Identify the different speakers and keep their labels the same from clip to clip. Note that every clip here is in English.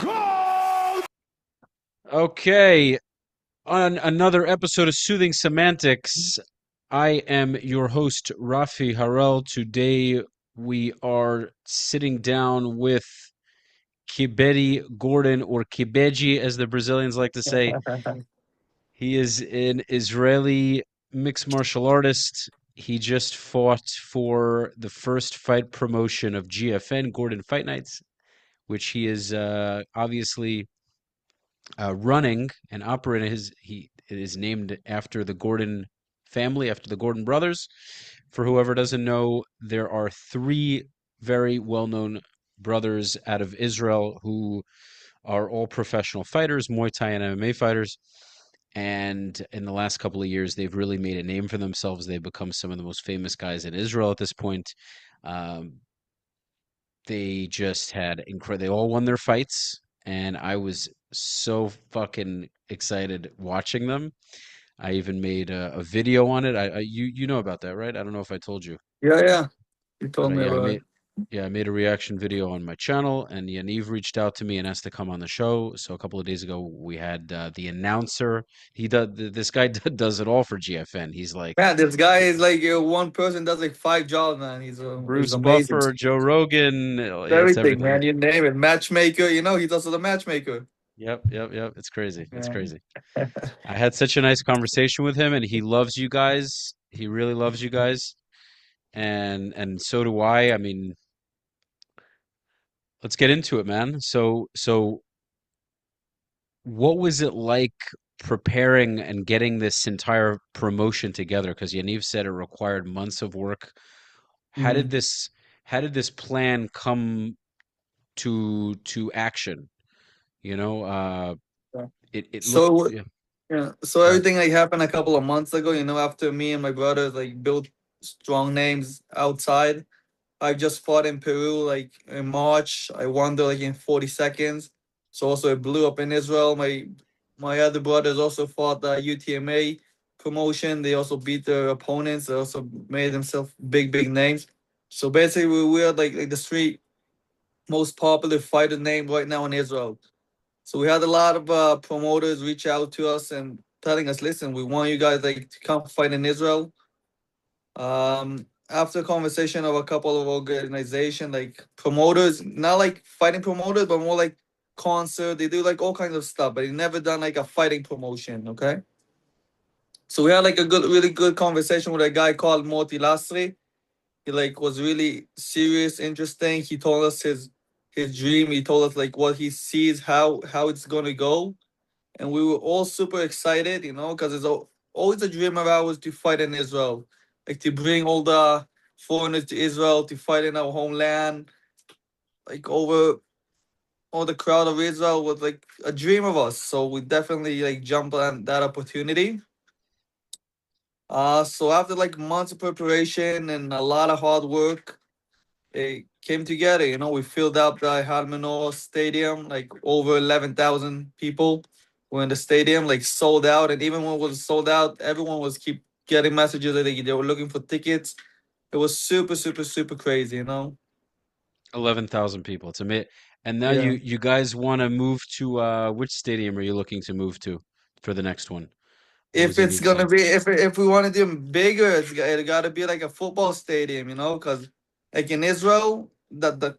Speaker 1: Go!
Speaker 2: Okay, on another episode of Soothing Semantics, I am your host, Rafi Harel. Today we are sitting down with Kibedy Gordon, or Kibedy as the Brazilians like to say. He is an Israeli mixed martial artist. He just fought for the first fight promotion of GFN, Gordon Fight Nights, which he is obviously running and operating. It is named after the Gordon family, after the Gordon brothers. For whoever doesn't know, there are three very well-known brothers out of Israel who are all professional fighters, Muay Thai and MMA fighters. And in the last couple of years, they've really made a name for themselves. They've become some of the most famous guys in Israel at this point. Um, they just had incredible. They all won their fights, and I was so fucking excited watching them. I even made a video on it. You know about that, right? I don't know if I told you,
Speaker 1: Yeah, yeah. You
Speaker 2: but
Speaker 1: told me
Speaker 2: yeah,
Speaker 1: about it.
Speaker 2: I made a reaction video on my channel, and Yaniv reached out to me and asked to come on the show. So a couple of days ago, we had the announcer. He does this guy does it all for GFN. He's like
Speaker 1: Man, this guy is like one person does like five jobs, man. He's
Speaker 2: Bruce
Speaker 1: amazing.
Speaker 2: Buffer, Joe Rogan. It's
Speaker 1: Everything,
Speaker 2: everything.
Speaker 1: man. You name it. Matchmaker, he's also the matchmaker.
Speaker 2: Yep. It's crazy. It's
Speaker 1: Yeah.
Speaker 2: crazy. I had such a nice conversation with him, and he loves you guys. He really loves you guys, and so do I. I mean, let's get into it, man. So what was it like preparing and getting this entire promotion together? Because Yaniv said it required months of work. How did
Speaker 1: Mm.
Speaker 2: this how did this plan come to action? You know,
Speaker 1: Yeah.
Speaker 2: it looked,
Speaker 1: So
Speaker 2: yeah.
Speaker 1: yeah, so
Speaker 2: Go ahead.
Speaker 1: everything like happened a couple of months ago. After me and my brothers like built strong names outside. I just fought in Peru like in March. I won there like in 40 seconds. So also it blew up in Israel. My other brothers also fought the UTMA promotion. They also beat their opponents. They also made themselves big names. So basically we are like the three most popular fighter name right now in Israel. So we had a lot of promoters reach out to us and telling us, listen, we want you guys like to come fight in Israel. After a conversation of a couple of organizations, like promoters, not like fighting promoters, but more like concert. They do like all kinds of stuff, but they never done like a fighting promotion. Okay, so we had like a really good conversation with a guy called Moti Lasri. He like was really serious, interesting. He told us his dream. He told us like what he sees, how it's gonna go, and we were all super excited, because it's always a dream of ours to fight in Israel, like to bring all the foreigners to Israel to fight in our homeland, like over all the crowd of Israel was like a dream of us. So we definitely like jumped on that opportunity. So after like months of preparation and a lot of hard work, it came together. We filled up the Halmenor Stadium, like over 11,000 people were in the stadium, like sold out. And even when it was sold out, everyone was keep getting messages that they were looking for tickets. It was super crazy.
Speaker 2: 11,000 people. It's amazing. And now
Speaker 1: Yeah.
Speaker 2: you guys want to move to which stadium are you looking to move to for the next one? What was
Speaker 1: If it's
Speaker 2: Yaniv
Speaker 1: gonna
Speaker 2: saying?
Speaker 1: be, if we want to do bigger, it got to be like a football stadium, because like in Israel, the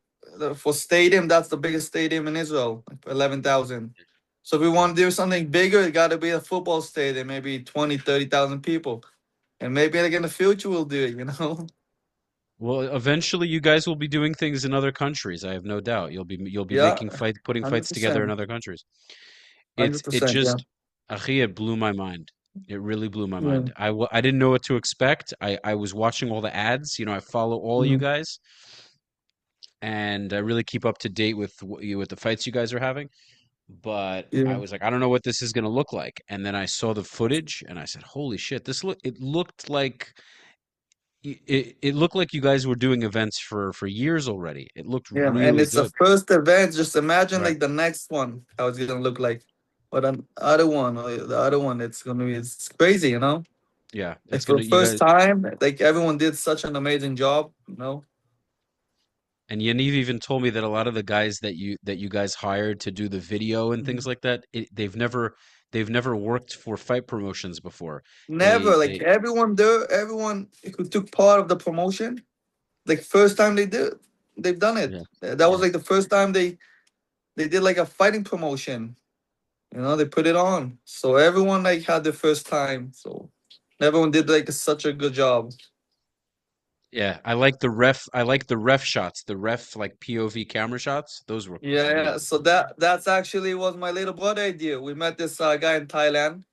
Speaker 1: for stadium, that's the biggest stadium in Israel, like 11,000. So if we
Speaker 2: Yeah.
Speaker 1: want to do something bigger, it got to be a football stadium, maybe 20, 30,000 people, and maybe like in the future we'll do it.
Speaker 2: Well, eventually you guys will be doing things in other countries. I have no doubt. You'll be
Speaker 1: Yeah,
Speaker 2: making putting
Speaker 1: hundred
Speaker 2: fights together in
Speaker 1: percent,
Speaker 2: other countries.
Speaker 1: hundred
Speaker 2: It
Speaker 1: percent. Yeah,
Speaker 2: just, Achi, it blew my mind. It really blew my
Speaker 1: yeah.
Speaker 2: mind. I didn't know what to expect. I was watching all the ads. I follow all you
Speaker 1: Mhm.
Speaker 2: guys, and I really keep up to date with with the fights you guys are having. But I
Speaker 1: Yeah,
Speaker 2: was like, I don't know what this is going to look like. And then I saw the footage, and I said, "Holy shit! It looked like it looked like you guys were doing events for years already. It looked
Speaker 1: yeah, and
Speaker 2: really
Speaker 1: it's the
Speaker 2: good."
Speaker 1: first event. Just imagine
Speaker 2: Right.
Speaker 1: like the next one, how it's gonna look like. But the other one, it's crazy.
Speaker 2: Yeah,
Speaker 1: Like
Speaker 2: it's
Speaker 1: for
Speaker 2: gonna
Speaker 1: the
Speaker 2: you
Speaker 1: first
Speaker 2: guys.
Speaker 1: time, like everyone did such an amazing job.
Speaker 2: And Yaniv even told me that a lot of the guys that you guys hired to do the video and things
Speaker 1: Mhm.
Speaker 2: like that, they've never worked for fight promotions before.
Speaker 1: Never, like
Speaker 2: They
Speaker 1: everyone there, everyone who took part of the promotion, like first time they've done it.
Speaker 2: yeah,
Speaker 1: That was
Speaker 2: yeah.
Speaker 1: like the first time they did like a fighting promotion. They put it on. So everyone like had their first time. So everyone did like such a good job.
Speaker 2: Yeah, I like the ref shots, the ref like POV camera shots. Those were
Speaker 1: Yeah, yeah.
Speaker 2: sweet.
Speaker 1: So that's actually was my little brother idea. We met this guy in Thailand.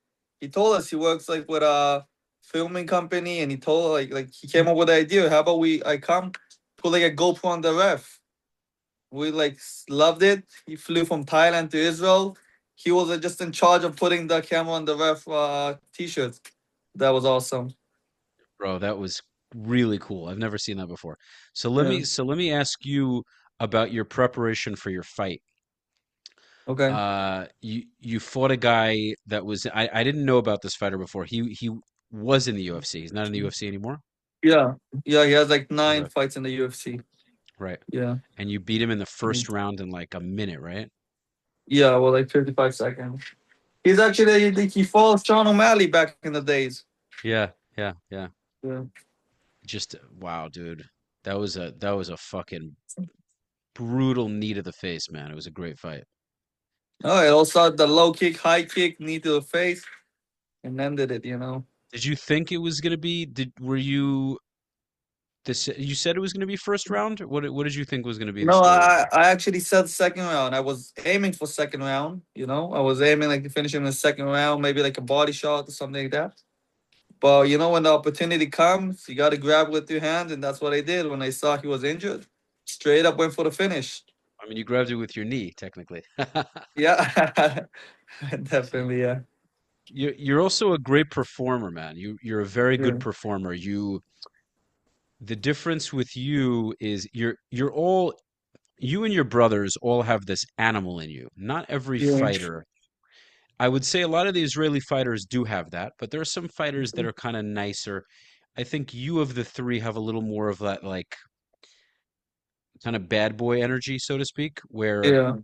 Speaker 1: He told us he works like with a filming company, and he told like he came up with the idea. How about I come put like a GoPro on the ref? We like loved it. He flew from Thailand to Israel. He was just in charge of putting the camera on the ref t-shirt. That was awesome.
Speaker 2: Bro, that was really cool. I've never seen that before.
Speaker 1: Yeah.
Speaker 2: So let me ask you about your preparation for your fight.
Speaker 1: Okay.
Speaker 2: You fought a guy that was I didn't know about this fighter before. He was in the UFC. He's not in the UFC anymore.
Speaker 1: Yeah. Yeah. He has like nine
Speaker 2: Okay.
Speaker 1: fights in the UFC.
Speaker 2: Right.
Speaker 1: Yeah.
Speaker 2: And you beat him in the
Speaker 1: Mhm.
Speaker 2: first round in like a minute, right?
Speaker 1: Yeah. Well, like 55 seconds. He's actually he fought Sean O'Malley back in the days.
Speaker 2: Yeah, yeah, yeah.
Speaker 1: Yeah.
Speaker 2: Just wow, dude. That was a fucking brutal knee to the face, man. It was a great fight.
Speaker 1: Oh, it also the low kick, high kick, knee to the face, and ended it.
Speaker 2: Did you think it was gonna be? Did were you this? You said it was gonna be first round. What did you think was gonna be the
Speaker 1: No,
Speaker 2: story?
Speaker 1: I actually said second round. I was aiming for second round. I was aiming like to finish him in the second round, maybe like a body shot or something like that. But when the opportunity comes, you got to grab with your hand, and that's what I did when I saw he was injured. Straight up went for the finish.
Speaker 2: I mean, you grabbed it with your knee, technically.
Speaker 1: Yeah, definitely. Yeah,
Speaker 2: You're also a great performer, man. You're a very good
Speaker 1: yeah,
Speaker 2: performer. The difference with you is you're all you and your brothers all have this animal in you. Not every
Speaker 1: yeah,
Speaker 2: fighter. I would say a lot of the Israeli fighters do have that, but there are some fighters that are kind of nicer. I think you of the three have a little more of that like kind of bad boy energy, so to speak,
Speaker 1: yeah,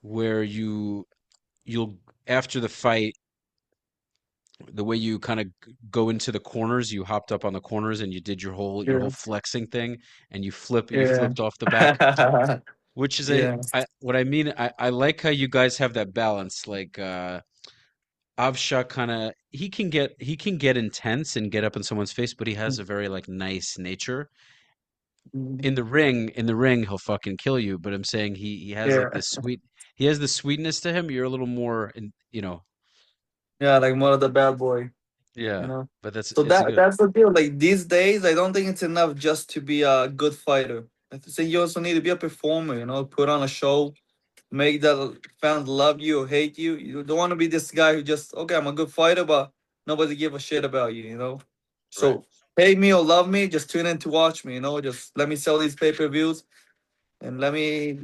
Speaker 2: where you'll after the fight the way you kind of go into the corners, you hopped up on the corners and you did your whole
Speaker 1: yeah,
Speaker 2: flexing thing and you
Speaker 1: yeah,
Speaker 2: flipped off the back, which is
Speaker 1: yeah.
Speaker 2: I what I mean I like how you guys have that balance. Like Avsha kind of he can get intense and get up in someone's face, but he has a very like nice nature. In the ring he'll fucking kill you, but I'm saying he has like
Speaker 1: Yeah,
Speaker 2: this he has the sweetness to him. You're a little more you know,
Speaker 1: yeah, like more of the bad boy. you
Speaker 2: yeah,
Speaker 1: know.
Speaker 2: but
Speaker 1: So
Speaker 2: it's a good
Speaker 1: that's the deal. Like these days, I don't think it's enough just to be a good fighter. I think you also need to be a performer. Put on a show, make the fans love you or hate you. You don't want to be this guy who just okay, I'm a good fighter, but nobody give a shit about you.
Speaker 2: right.
Speaker 1: So hate me or love me, just tune in to watch me. Just let me sell these pay-per-views and let me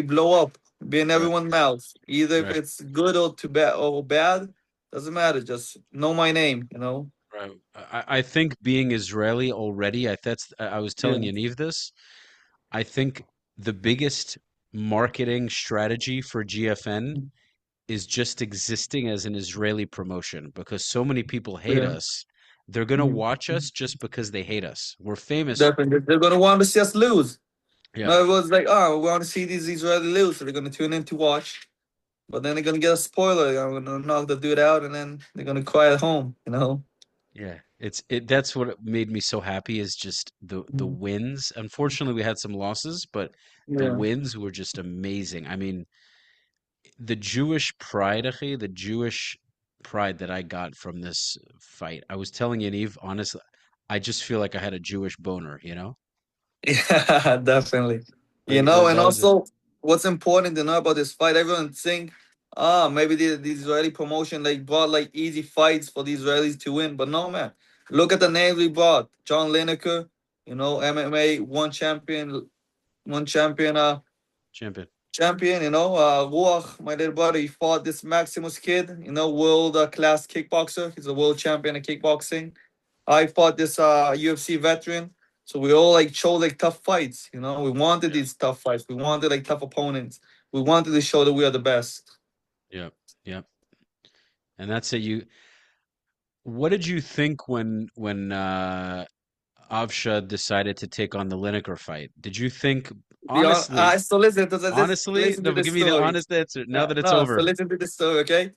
Speaker 1: blow up, be in
Speaker 2: Right.
Speaker 1: everyone's mouth. Either if
Speaker 2: Right.
Speaker 1: it's good or bad, doesn't matter. Just know my name.
Speaker 2: Right. I think being Israeli already, I was telling
Speaker 1: Yeah.
Speaker 2: Yaniv this. I think the biggest marketing strategy for GFN is just existing as an Israeli promotion because so many people hate
Speaker 1: Yeah.
Speaker 2: us. They're gonna
Speaker 1: Mhm.
Speaker 2: watch us just because they hate us. We're famous.
Speaker 1: Definitely. They're gonna want to see us lose.
Speaker 2: Yeah.
Speaker 1: No, it was like, oh, we want to see these Israeli lose, so they're gonna tune in to watch. But then they're gonna get a spoiler. I'm gonna knock the dude out, and then they're gonna cry at home.
Speaker 2: Yeah. That's what made me so happy is just the
Speaker 1: Mhm.
Speaker 2: wins. Unfortunately, we had some losses, but the
Speaker 1: Yeah.
Speaker 2: wins were just amazing. I mean, the Jewish pride, Achi, the Jewish pride that I got from this fight. I was telling Yaniv, honestly, I just feel like I had a Jewish boner, you know?
Speaker 1: Yeah, definitely.
Speaker 2: Like
Speaker 1: And
Speaker 2: that was a,
Speaker 1: also what's important to know about this fight, everyone think, maybe the Israeli promotion like brought like easy fights for the Israelis to win. But no man. Look at the names we brought. John Lineker, MMA one champion,
Speaker 2: champion.
Speaker 1: Ruach, my little brother, he fought this Maximus kid, world class kickboxer. He's a world champion in kickboxing. I fought this UFC veteran. So we all like chose like tough fights. You know, we wanted these tough fights. We wanted like tough opponents. We wanted to show that we are the best.
Speaker 2: Yeah, yeah. And that's it. What did you think when Avsha decided to take on the Lineker fight? Did you think,
Speaker 1: Be on.
Speaker 2: honestly,
Speaker 1: So listen to this.
Speaker 2: honestly,
Speaker 1: Listen to
Speaker 2: no, but
Speaker 1: the
Speaker 2: give me the
Speaker 1: story.
Speaker 2: honest answer now
Speaker 1: No,
Speaker 2: that it's
Speaker 1: no. So
Speaker 2: over.
Speaker 1: listen to the story, okay?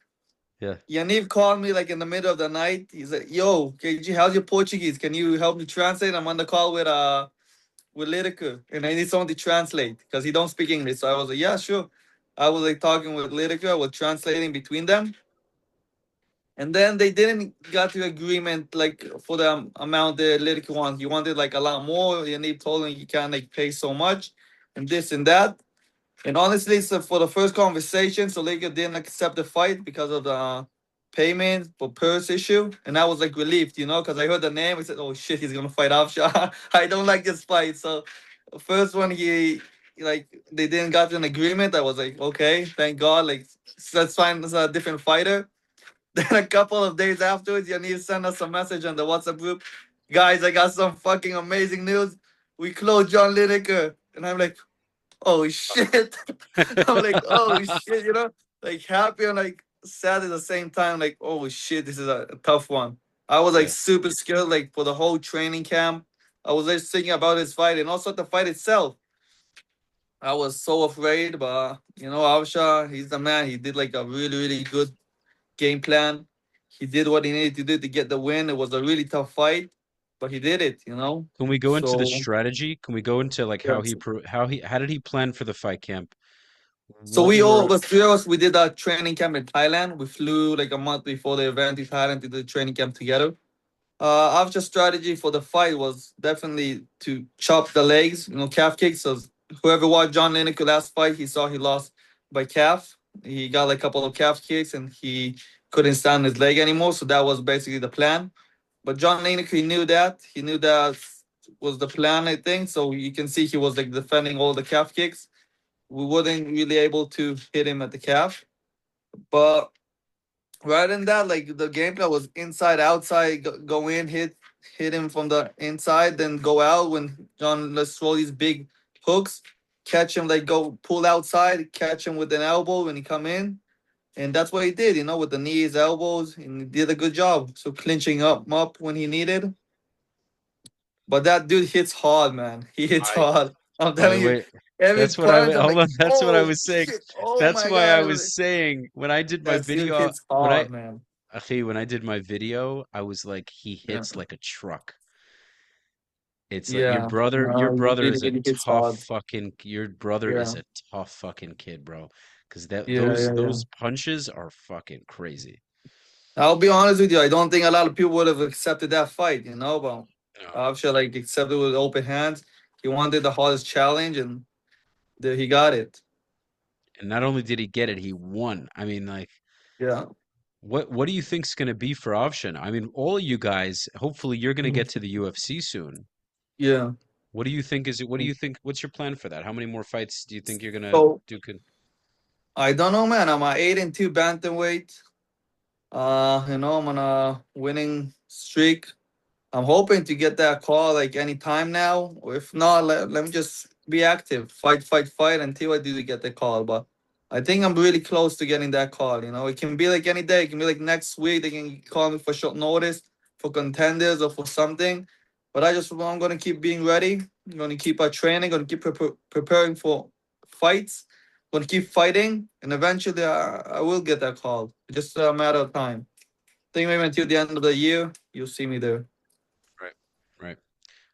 Speaker 2: Yeah.
Speaker 1: Yaniv called me like in the middle of the night. He's like, "Yo, KG, how's your Portuguese? Can you help me translate? I'm on the call with Lyrica, and I need someone to translate because he don't speak English." So I was like, "Yeah, sure." I was like talking with Lyrica, I was translating between them, and then they didn't got to agreement like for the amount that Lyrica wants. He wanted like a lot more. Yaniv told him he can't like pay so much, and this and that. And honestly, so for the first conversation, Solega didn't accept the fight because of the payment for purse issue. And I was like relieved, you know, because I heard the name. I said, oh shit, he's going to fight Afsha. I don't like this fight. So, first one, like, they didn't got an agreement. I was like, okay, thank God. Like, let's find us a different fighter. Then a couple of days afterwards, Yaniv sent us a message on the WhatsApp group. Guys, I got some fucking amazing news. We closed John Lineker. And I'm like, oh shit. I'm like, oh shit, you know, like happy and like sad at the same time. Like, oh shit, this is a tough one. I was like
Speaker 2: Yeah.
Speaker 1: super scared, like for the whole training camp. I was just thinking about this fight and also the fight itself. I was so afraid, but you know, Avsha, he's the man. He did like a really, really good game plan. He did what he needed to do to get the win. It was a really tough fight, but he did it, you know.
Speaker 2: Can we go into the
Speaker 1: So
Speaker 2: strategy? Can we go into like
Speaker 1: yeah.
Speaker 2: how did he plan for the fight camp?
Speaker 1: So
Speaker 2: What
Speaker 1: we all
Speaker 2: were
Speaker 1: was three of us. We did a training camp in Thailand. We flew like a month before the event to Thailand to do the training camp together. Our just strategy for the fight was definitely to chop the legs, you know, calf kicks. So whoever watched John Lineker last fight, he saw he lost by calf. He got like a couple of calf kicks and he couldn't stand his leg anymore. So that was basically the plan. But John Lineker, he knew that. He knew that was the plan, I think. So you can see he was like defending all the calf kicks. We weren't really able to hit him at the calf. But rather than that, like the gameplay was inside, outside, go in, hit him from the inside, then go out when John let's throw these big hooks, catch him like go pull outside, catch him with an elbow when he come in. And that's what he did, you know, with the knees, elbows, and he did a good job. So clinching up when he needed. But that dude hits hard, man. He hits
Speaker 2: I
Speaker 1: hard. I'm
Speaker 2: by the
Speaker 1: telling you,
Speaker 2: way,
Speaker 1: every
Speaker 2: that's what I
Speaker 1: punch, I'm
Speaker 2: hold
Speaker 1: like,
Speaker 2: on, that's what I
Speaker 1: oh
Speaker 2: was saying.
Speaker 1: shit, oh
Speaker 2: That's
Speaker 1: my
Speaker 2: why I
Speaker 1: god.
Speaker 2: was saying when I did my
Speaker 1: That dude
Speaker 2: video,
Speaker 1: hits hard, man.
Speaker 2: when I did my video, I was like, he
Speaker 1: Yeah.
Speaker 2: hits like a truck. It's like
Speaker 1: Yeah.
Speaker 2: your
Speaker 1: No, he
Speaker 2: brother
Speaker 1: really,
Speaker 2: is a
Speaker 1: really hits
Speaker 2: tough
Speaker 1: hard.
Speaker 2: fucking, your brother is
Speaker 1: Yeah.
Speaker 2: a tough fucking kid, bro. Because that
Speaker 1: Yeah, yeah, yeah.
Speaker 2: those punches are fucking crazy.
Speaker 1: I'll be honest with you. I don't think a lot of people would have accepted that fight, you know, but
Speaker 2: No.
Speaker 1: Afsha like accepted with open hands. He wanted the hardest challenge and there he got it.
Speaker 2: And not only did he get it, he won. I mean, like,
Speaker 1: Yeah.
Speaker 2: what do you think's going to be for Avshin? I mean, all of you guys, hopefully you're going to
Speaker 1: Mhm.
Speaker 2: get to the UFC soon.
Speaker 1: Yeah.
Speaker 2: What do you think what do you think, what's your plan for that? How many more fights do you think you're going to
Speaker 1: So
Speaker 2: do?
Speaker 1: I don't know, man. I'm a 8-2 bantamweight. You know, I'm on a winning streak. I'm hoping to get that call like anytime now. Or if not, let me just be active. Fight until I do get the call. But I think I'm really close to getting that call. You know, it can be like any day. It can be like next week. They can call me for short notice for contenders or for something. But I'm gonna keep being ready. I'm gonna keep training. Gonna keep preparing for fights. Gonna keep fighting, and eventually I will get that call. Just a matter of time. I think maybe until the end of the year, you'll see me there.
Speaker 2: Right. Right.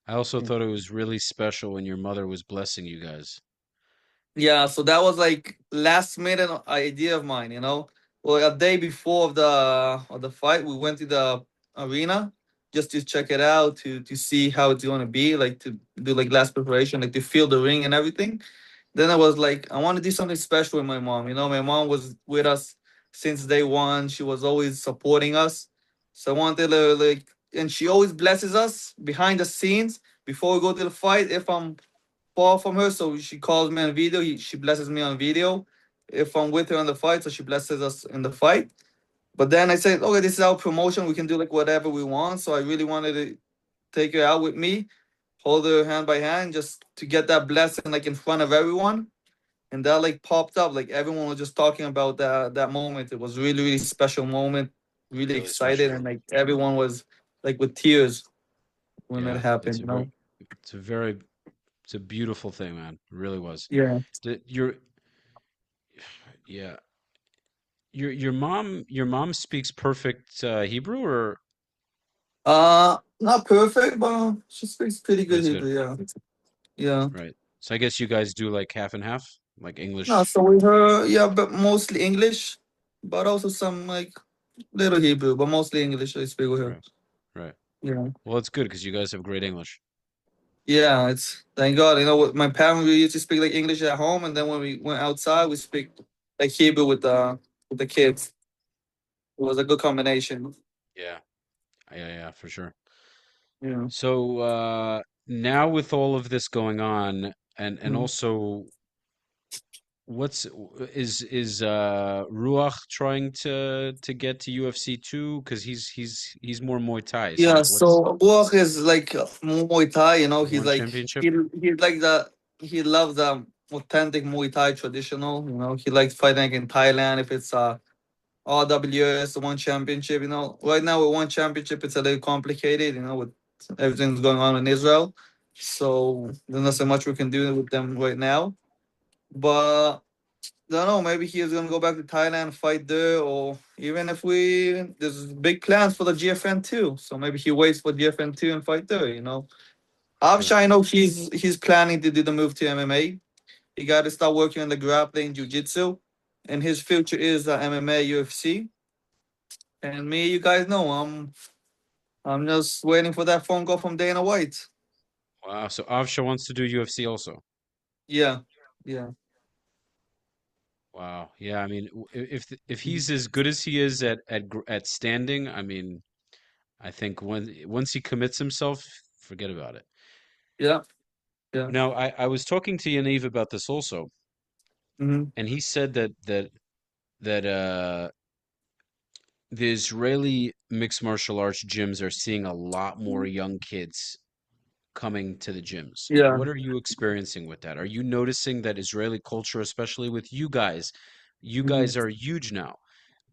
Speaker 2: I also thought it was really special when your mother was blessing you guys.
Speaker 1: Yeah, so that was like last minute idea of mine, you know. Well, a day before of the fight, we went to the arena just to check it out, to see how it's gonna be, like to do like last preparation, like to feel the ring and everything. Then I was like, I want to do something special with my mom. You know, my mom was with us since day one. She was always supporting us. So I wanted to like, and she always blesses us behind the scenes before we go to the fight. If I'm far from her, so she calls me on video. She blesses me on video. If I'm with her on the fight, so she blesses us in the fight. But then I said, okay, this is our promotion. We can do like whatever we want. So I really wanted to take her out with me. hold her hand by hand just to get that blessing like in front of everyone. And that like popped up, like everyone was just talking about that moment. It was really, really special moment, really
Speaker 2: Really special.
Speaker 1: excited, and like everyone was like with tears when it
Speaker 2: Yeah,
Speaker 1: happened, you know?
Speaker 2: it's a very, it's a beautiful thing, man. It really was.
Speaker 1: Yeah.
Speaker 2: Your, yeah, your mom speaks perfect Hebrew, or
Speaker 1: Not perfect, but she speaks pretty
Speaker 2: but
Speaker 1: good
Speaker 2: it's good,
Speaker 1: Hebrew, yeah. Yeah.
Speaker 2: right? So I guess you guys do like half and half, like
Speaker 1: No,
Speaker 2: English,
Speaker 1: so with her, yeah, but mostly English, but also some like little Hebrew, but mostly English I speak with her.
Speaker 2: right? Right.
Speaker 1: Yeah.
Speaker 2: Well, it's good because you guys have great English.
Speaker 1: Yeah, it's thank God. You know what, my parents we used to speak like English at home, and then when we went outside we speak like Hebrew with the kids. It was a good combination.
Speaker 2: Yeah, yeah, for sure.
Speaker 1: Yeah.
Speaker 2: So now with all of this going on, and
Speaker 1: Mm.
Speaker 2: also what's Ruach trying to get to UFC too? Because he's more Muay Thai. So
Speaker 1: Yeah,
Speaker 2: like, what's
Speaker 1: so Buach is like Muay Thai, you know, he's
Speaker 2: one
Speaker 1: like
Speaker 2: championship?
Speaker 1: he's like he loves the authentic Muay Thai traditional, you know. He likes fighting in Thailand if it's RWS one championship, you know. Right now with one championship it's a little complicated, you know, with everything's going on in Israel. So there's not so much we can do with them right now. But don't know. Maybe he is gonna go back to Thailand, fight there, or even if we there's big plans for the GFN too. So maybe he waits for GFN two and fight there. You know,
Speaker 2: Sure.
Speaker 1: Avsha, I know he's planning to do the move to MMA. He got to start working on the grappling, jiu-jitsu, and his future is MMA, UFC. And me, you guys know, I'm just waiting for that phone call from Dana White.
Speaker 2: Wow. So Avsha wants to do UFC also.
Speaker 1: Yeah, yeah,
Speaker 2: Wow. Yeah. I mean, if he's as good as he is at standing, I mean, I think once he commits himself, forget about it.
Speaker 1: yeah, yeah.
Speaker 2: Now, I was talking to Yaniv about this also,
Speaker 1: Mm-hmm.
Speaker 2: and he said that the Israeli mixed martial arts gyms are seeing a lot more young kids coming to the gyms.
Speaker 1: Yeah.
Speaker 2: What are you experiencing with that? Are you noticing that Israeli culture, especially with you
Speaker 1: Mm-hmm.
Speaker 2: guys are huge now.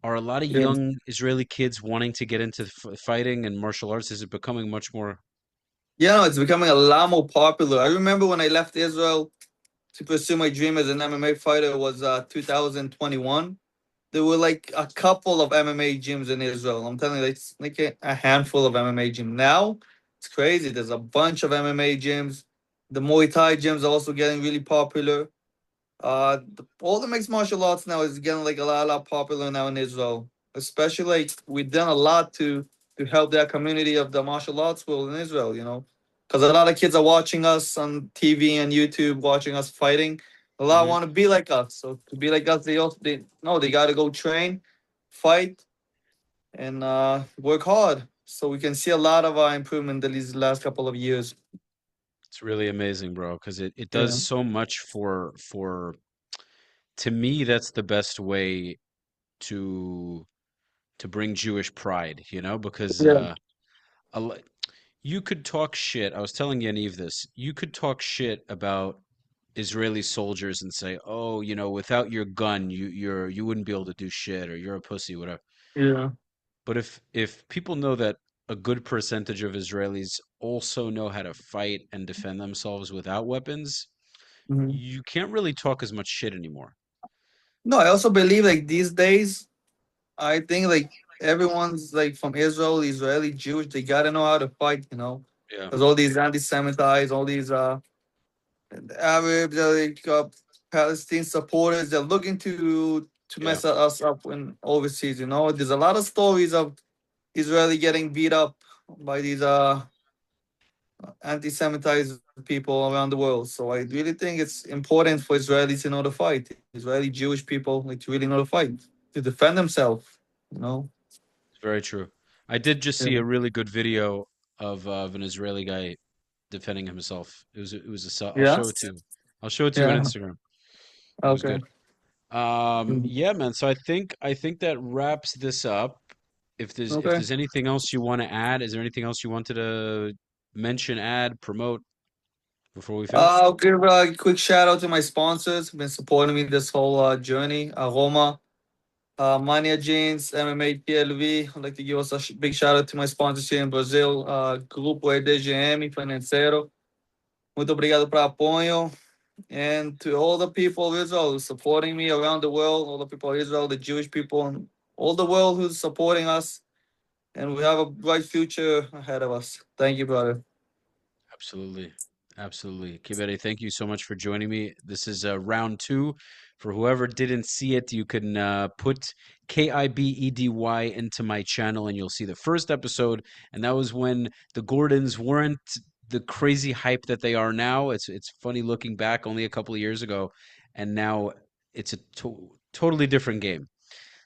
Speaker 2: Are a lot of
Speaker 1: Yeah.
Speaker 2: young Israeli kids wanting to get into fighting and martial arts? Is it becoming much more?
Speaker 1: Yeah, no, it's becoming a lot more popular. I remember when I left Israel to pursue my dream as an MMA fighter was 2021. There were like a couple of MMA gyms in Israel. I'm telling you, it's like a handful of MMA gyms. Now it's crazy. There's a bunch of MMA gyms. The Muay Thai gyms are also getting really popular. All the mixed martial arts now is getting like a lot popular now in Israel. Especially like we've done a lot to help that community of the martial arts world in Israel. You know, because a lot of kids are watching us on TV and YouTube, watching us fighting. A lot
Speaker 2: Hmm.
Speaker 1: want to be like us. So to be like us, they no, they got to go train, fight, and work hard. So we can see a lot of improvement in these last couple of years.
Speaker 2: It's really amazing, bro, because it does
Speaker 1: Yeah,
Speaker 2: so much for to me, that's the best way to to bring Jewish pride, because
Speaker 1: yeah,
Speaker 2: a l- you could talk shit. I was telling Yaniv this. You could talk shit about Israeli soldiers and say, "Oh, without your gun, you wouldn't be able to do shit, or you're a pussy, whatever."
Speaker 1: yeah.
Speaker 2: But if people know that a good percentage of Israelis also know how to fight and defend themselves without weapons,
Speaker 1: Mhm.
Speaker 2: you can't really talk as much shit anymore.
Speaker 1: No, I also believe like these days, I think like everyone's like from Israel, Israeli, Jewish, they gotta know how to fight, you know,
Speaker 2: Yeah,
Speaker 1: because all these anti-Semitites, all these Arabs, like Palestine supporters, they're looking to
Speaker 2: yeah,
Speaker 1: mess us up in overseas. You know, there's a lot of stories of Israeli getting beat up by these anti-Semitized people around the world. So I really think it's important for Israelis to know to fight. Israeli Jewish people like to really know to fight to defend themselves. You know.
Speaker 2: it's very true. I did just
Speaker 1: Yeah.
Speaker 2: see a really good video of an Israeli guy defending himself. I'll
Speaker 1: Yeah.
Speaker 2: show it to you. I'll show it to you on
Speaker 1: Yeah.
Speaker 2: Instagram. It was
Speaker 1: Okay.
Speaker 2: good.
Speaker 1: Mm.
Speaker 2: Yeah, man. So I think that wraps this up. If
Speaker 1: Okay.
Speaker 2: there's anything else you want to add, is there anything else you wanted to mention, add, promote? before we finish?
Speaker 1: I'll give a quick shout out to my sponsors who've been supporting me this whole journey. Roma, Mania Jeans, MMA TLV. I'd like to give us a big shout out to my sponsors here in Brazil, Grupo EDGM Financeiro. Muito obrigado por apoio. And to all the people of Israel who's supporting me around the world, all the people of Israel, the Jewish people, and all the world who's supporting us. And we have a bright future ahead of us. Thank you, brother.
Speaker 2: Absolutely. Absolutely. Kibedy, thank you so much for joining me. This is round two. For whoever didn't see it, you can put Kibedy into my channel and you'll see the first episode. And that was when the Gordons weren't the crazy hype that they are now. It's funny looking back only a couple of years ago. And now it's a totally different game.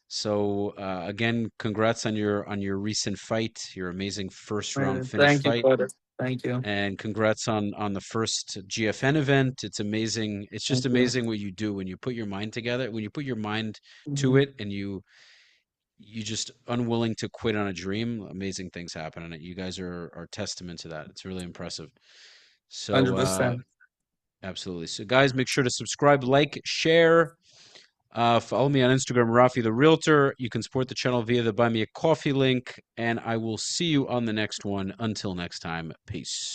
Speaker 2: So again, congrats on your recent fight, your amazing first round
Speaker 1: Man,
Speaker 2: finish
Speaker 1: thank you,
Speaker 2: fight.
Speaker 1: brother. Thank you.
Speaker 2: And congrats on the first GFN event. It's amazing. It's just
Speaker 1: Thank you.
Speaker 2: amazing what you do when you put your mind together, when you put your mind to
Speaker 1: Mhm.
Speaker 2: it and you just unwilling to quit on a dream, amazing things happen. And you guys are testament to that. It's really impressive. So
Speaker 1: 100%.
Speaker 2: absolutely. So guys, make sure to subscribe, like, share. Follow me on Instagram, Rafi the Realtor. You can support the channel via the Buy Me a Coffee link, and I will see you on the next one. Until next time, peace.